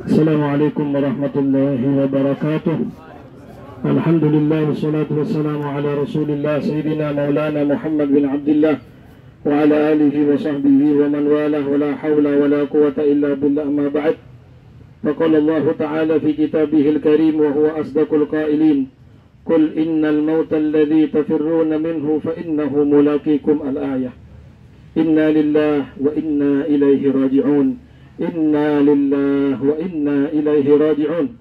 Assalamualaikum warahmatullahi wabarakatuh. Alhamdulillah wassalatu wassalamu ala Rasulillah Sayyidina Maulana Muhammad bin Abdullah wa ala alihi wa sahbihi wa man walah wa la hawla wa la quwata illa billah amma ba'd. Faqala Allah Ta'ala fi kitabihil karim wa huwa asdaqul qailin. Qul innal mauta alladhi tafirruna minhu fa innahu mulaqikum al-ayah. Inna lillahi wa inna ilaihi raji'un. Inna lillahi wa inna ilaihi raji'un.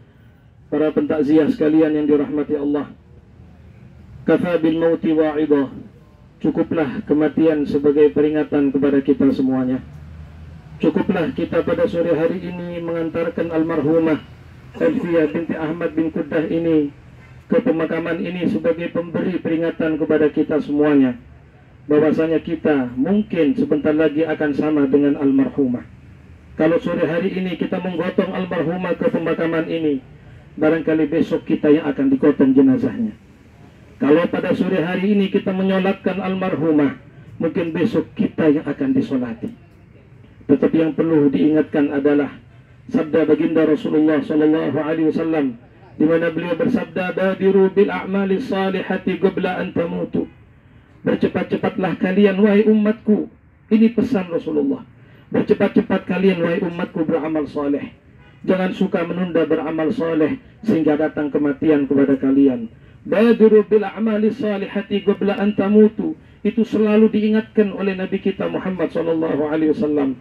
Para pentakziah sekalian yang dirahmati Allah, kafa bil mauti wa'idah, cukuplah kematian sebagai peringatan kepada kita semuanya. Cukuplah kita pada sore hari ini mengantarkan almarhumah Elvia binti Ahmad bin Quddah ini ke pemakaman ini sebagai pemberi peringatan kepada kita semuanya, bahwasanya kita mungkin sebentar lagi akan sama dengan almarhumah. Kalau sore hari ini kita menggotong almarhumah ke pemakaman ini, barangkali besok kita yang akan digotong jenazahnya. Kalau pada sore hari ini kita menyolatkan almarhumah, mungkin besok kita yang akan disolati. Tetapi yang perlu diingatkan adalah sabda baginda Rasulullah Sallallahu Alaihi Wasallam, di mana beliau bersabda, "Badiru bil a'mali salihati qabla an tamutu." Bercepat-cepatlah kalian wahai umatku. Ini pesan Rasulullah. Bercepat-cepat kalian wahai umatku beramal saleh. Jangan suka menunda beramal saleh sehingga datang kematian kepada kalian. Badiru bil a'mali salihati qabla an tamutu. Itu selalu diingatkan oleh Nabi kita Muhammad sallallahu alaihi wasallam.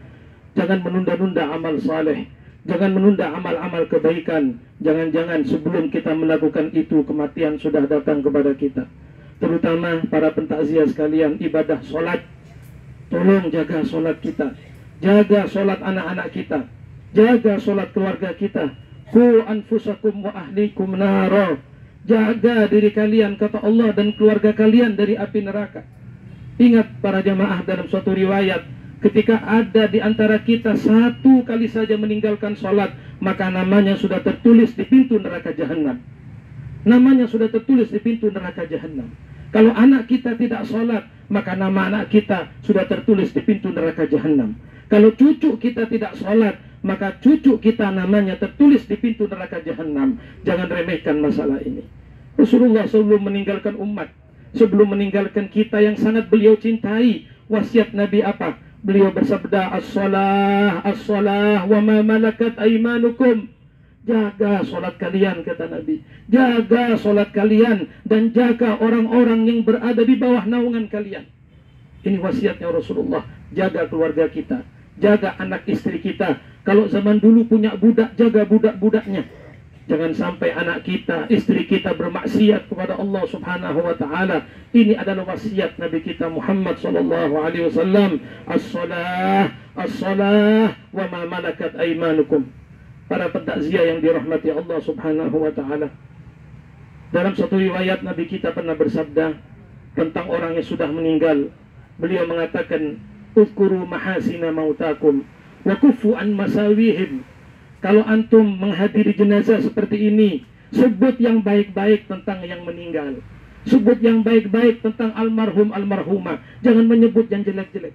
Jangan menunda-nunda amal saleh. Jangan menunda amal-amal kebaikan. Jangan-jangan sebelum kita melakukan itu kematian sudah datang kepada kita. Terutama para pentakziah sekalian, ibadah solat. Tolong jaga solat kita. Jaga solat anak-anak kita. Jaga solat keluarga kita. Qu anfusakum wa ahlikum nara. Jaga diri kalian, kata Allah, dan keluarga kalian dari api neraka. Ingat para jamaah, dalam suatu riwayat, ketika ada di antara kita satu kali saja meninggalkan solat, maka namanya sudah tertulis di pintu neraka jahanam. Namanya sudah tertulis di pintu neraka jahanam. Kalau anak kita tidak solat, maka nama anak kita sudah tertulis di pintu neraka jahanam. Kalau cucu kita tidak sholat, maka cucu kita namanya tertulis di pintu neraka jahanam. Jangan remehkan masalah ini. Rasulullah sebelum meninggalkan umat, sebelum meninggalkan kita yang sangat beliau cintai, wasiat Nabi apa? Beliau bersabda, as-salah, as-salah, wa ma malakat aimanukum. Jaga sholat kalian, kata Nabi. Jaga sholat kalian dan jaga orang-orang yang berada di bawah naungan kalian. Ini wasiatnya Rasulullah. Jaga keluarga kita, jaga anak istri kita. Kalau zaman dulu punya budak, jaga budak-budaknya. Jangan sampai anak kita, istri kita bermaksiat kepada Allah Subhanahu wa Ta'ala. Ini adalah wasiat Nabi kita Muhammad sallallahu alaihi wasallam. As-salah, as-salah, wa ma malakat aimanukum. Para pentakziah yang dirahmati Allah Subhanahu wa Ta'ala, dalam satu riwayat Nabi kita pernah bersabda tentang orang yang sudah meninggal. Beliau mengatakan, "Uzkuru mahasina mautakum wa kufu an masawihim." Kalau antum menghadiri jenazah seperti ini, sebut yang baik-baik tentang yang meninggal. Sebut yang baik-baik tentang almarhum almarhumah. Jangan menyebut yang jelek-jelek.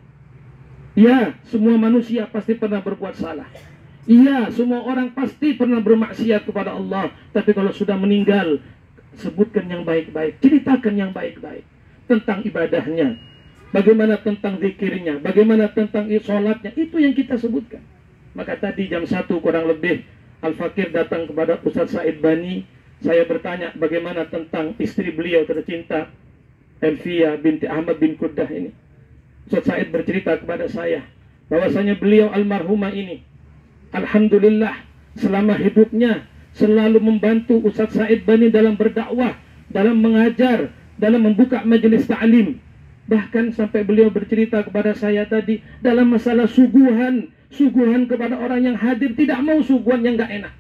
Ya, semua manusia pasti pernah berbuat salah. Iya, semua orang pasti pernah bermaksiat kepada Allah. Tapi kalau sudah meninggal, sebutkan yang baik-baik. Ceritakan yang baik-baik tentang ibadahnya. Bagaimana tentang zikirnya, bagaimana tentang sholatnya, itu yang kita sebutkan. Maka tadi jam 1 kurang lebih, Al-Fakir datang kepada Ustaz Said Bani. Saya bertanya bagaimana tentang istri beliau tercinta, Elvia binti Ahmad bin Quddah ini. Ustaz Said bercerita kepada saya, bahwasanya beliau almarhumah ini, alhamdulillah, selama hidupnya selalu membantu Ustaz Said Bani dalam berdakwah, dalam mengajar, dalam membuka majelis ta'lim. Bahkan sampai beliau bercerita kepada saya tadi, dalam masalah suguhan kepada orang yang hadir, tidak mau suguhan yang gak enak.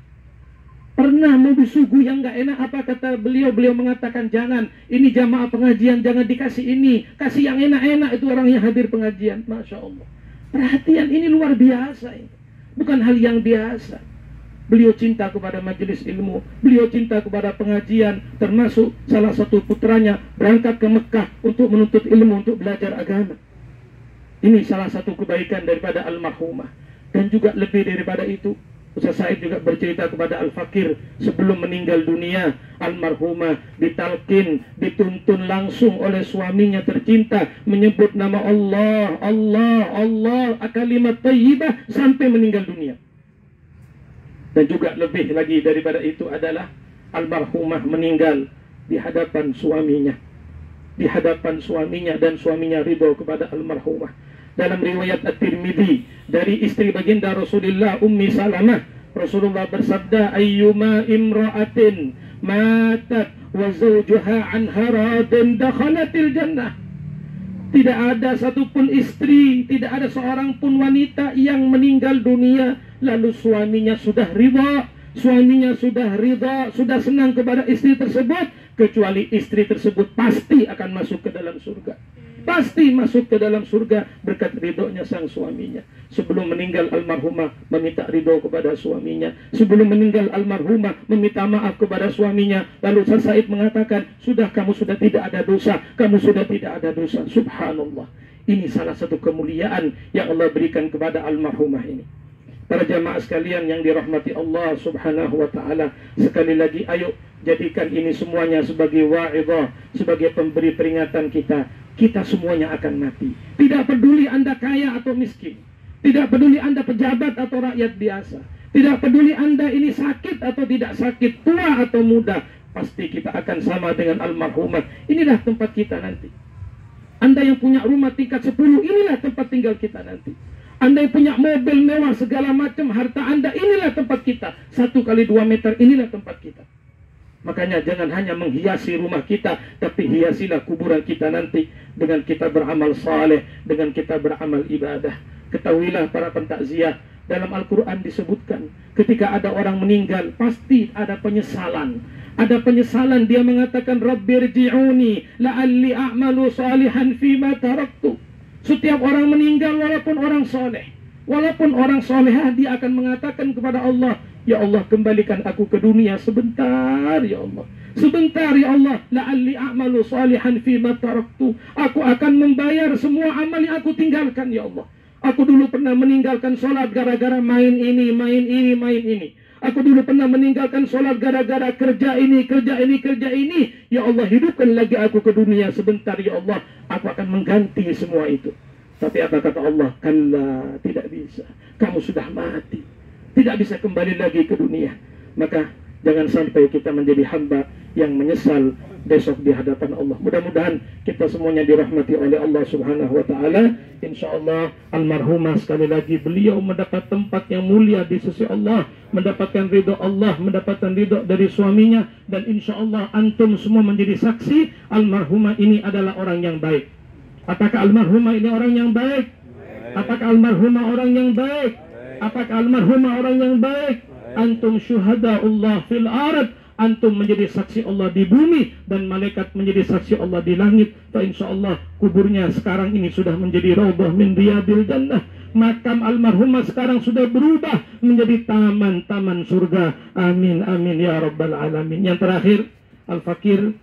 Pernah mau disuguh yang gak enak, apa kata beliau? Beliau mengatakan, jangan, ini jamaah pengajian, jangan dikasih ini, kasih yang enak-enak, itu orang yang hadir pengajian. Masya Allah, perhatian ini luar biasa ini. Bukan hal yang biasa. Beliau cinta kepada majelis ilmu, beliau cinta kepada pengajian, termasuk salah satu putranya berangkat ke Mekah untuk menuntut ilmu, untuk belajar agama. Ini salah satu kebaikan daripada almarhumah. Dan juga lebih daripada itu, Ustaz Said juga bercerita kepada Al-Fakir sebelum meninggal dunia, almarhumah ditalkin, dituntun langsung oleh suaminya tercinta menyebut nama Allah, Allah, Allah, kalimat thayyibah sampai meninggal dunia. Dan juga lebih lagi daripada itu adalah almarhumah meninggal di hadapan suaminya, di hadapan suaminya, dan suaminya ridho kepada almarhumah. Dalam riwayat At-Tirmidzi dari istri baginda Rasulullah Ummi Salamah, Rasulullah bersabda, ayyuma imra'atin matat wa zawjuha anha radin dakhalatil jannah. Tidak ada satupun istri, tidak ada seorang pun wanita yang meninggal dunia lalu suaminya sudah ridha, suaminya sudah ridha, sudah senang kepada istri tersebut, kecuali istri tersebut pasti akan masuk ke dalam surga. Pasti masuk ke dalam surga berkat ridhonya sang suaminya. Sebelum meninggal almarhumah meminta ridho kepada suaminya. Sebelum meninggal almarhumah meminta maaf kepada suaminya. Lalu Ustaz Said mengatakan, kamu sudah tidak ada dosa, kamu sudah tidak ada dosa. Subhanallah. Ini salah satu kemuliaan yang Allah berikan kepada almarhumah ini. Para jamaah sekalian yang dirahmati Allah subhanahu wa ta'ala, sekali lagi ayo jadikan ini semuanya sebagai wa'idhah, sebagai pemberi peringatan kita. Kita semuanya akan mati. Tidak peduli Anda kaya atau miskin, tidak peduli Anda pejabat atau rakyat biasa, tidak peduli Anda ini sakit atau tidak sakit, tua atau muda, pasti kita akan sama dengan almarhumah. Inilah tempat kita nanti. Anda yang punya rumah tingkat 10, inilah tempat tinggal kita nanti. Anda yang punya mobil mewah segala macam harta Anda, inilah tempat kita. 1 kali 2 meter, inilah tempat kita. Makanya jangan hanya menghiasi rumah kita, tapi hiasilah kuburan kita nanti dengan kita beramal saleh, dengan kita beramal ibadah. Ketahuilah para pentakziah, dalam Al-Quran disebutkan ketika ada orang meninggal pasti ada penyesalan. Ada penyesalan, dia mengatakan Rabbirji'uni la'alli a'malu salihan fima taraktu. Setiap orang meninggal walaupun orang soleh, walaupun orang solehah, dia akan mengatakan kepada Allah, ya Allah, kembalikan aku ke dunia sebentar ya Allah, sebentar ya Allah, la'alli a'malu salihan fima taraktu. Aku akan membayar semua amal yang aku tinggalkan ya Allah. Aku dulu pernah meninggalkan sholat gara-gara main ini, main ini, main ini. Aku dulu pernah meninggalkan sholat gara-gara kerja ini, kerja ini, kerja ini. Ya Allah, hidupkan lagi aku ke dunia sebentar ya Allah, aku akan mengganti semua itu. Tapi apa kata Allah? Kalla, tidak bisa. Kamu sudah mati, tidak bisa kembali lagi ke dunia. Maka jangan sampai kita menjadi hamba yang menyesal besok di hadapan Allah. Mudah-mudahan kita semuanya dirahmati oleh Allah subhanahu wa ta'ala. InsyaAllah almarhumah, sekali lagi, beliau mendapat tempat yang mulia di sisi Allah, mendapatkan ridho Allah, mendapatkan ridho dari suaminya. Dan insyaallah antum semua menjadi saksi, almarhumah ini adalah orang yang baik. Apakah almarhumah ini orang yang baik? Apakah almarhumah orang yang baik? Apakah almarhumah orang yang baik? Antum syuhada Allah fil ard. Antum menjadi saksi Allah di bumi, dan malaikat menjadi saksi Allah di langit. Fa insyaallah kuburnya sekarang ini sudah menjadi raudhah min riyadil jannah. Makam almarhumah sekarang sudah berubah menjadi taman-taman surga. Amin amin ya rabbal alamin. Yang terakhir, Al-Fakir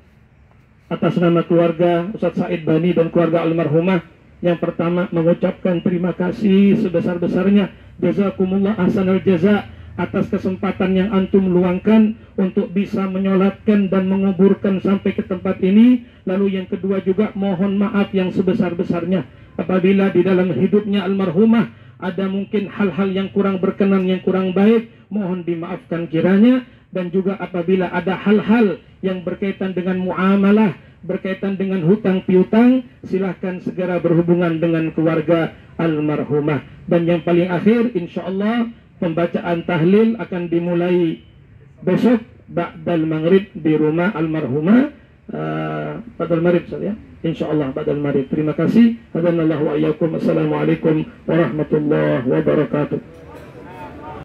atas nama keluarga Ustaz Said Bani dan keluarga almarhumah, yang pertama mengucapkan terima kasih sebesar-besarnya, jazakumullah ahsanal jaza, atas kesempatan yang antum luangkan untuk bisa menyolatkan dan menguburkan sampai ke tempat ini. Lalu yang kedua juga mohon maaf yang sebesar-besarnya apabila di dalam hidupnya almarhumah ada mungkin hal-hal yang kurang berkenan, yang kurang baik, mohon dimaafkan kiranya. Dan juga apabila ada hal-hal yang berkaitan dengan muamalah, berkaitan dengan hutang piutang, silahkan segera berhubungan dengan keluarga almarhumah. Dan yang paling akhir, insyaallah pembacaan tahlil akan dimulai besok ba'dal maghrib di rumah almarhumah. Ba'dal maghrib ya, insyaallah ba'dal maghrib. Terima kasih. Hadanallahu wa iyyakum. Assalamualaikum warahmatullahi wabarakatuh.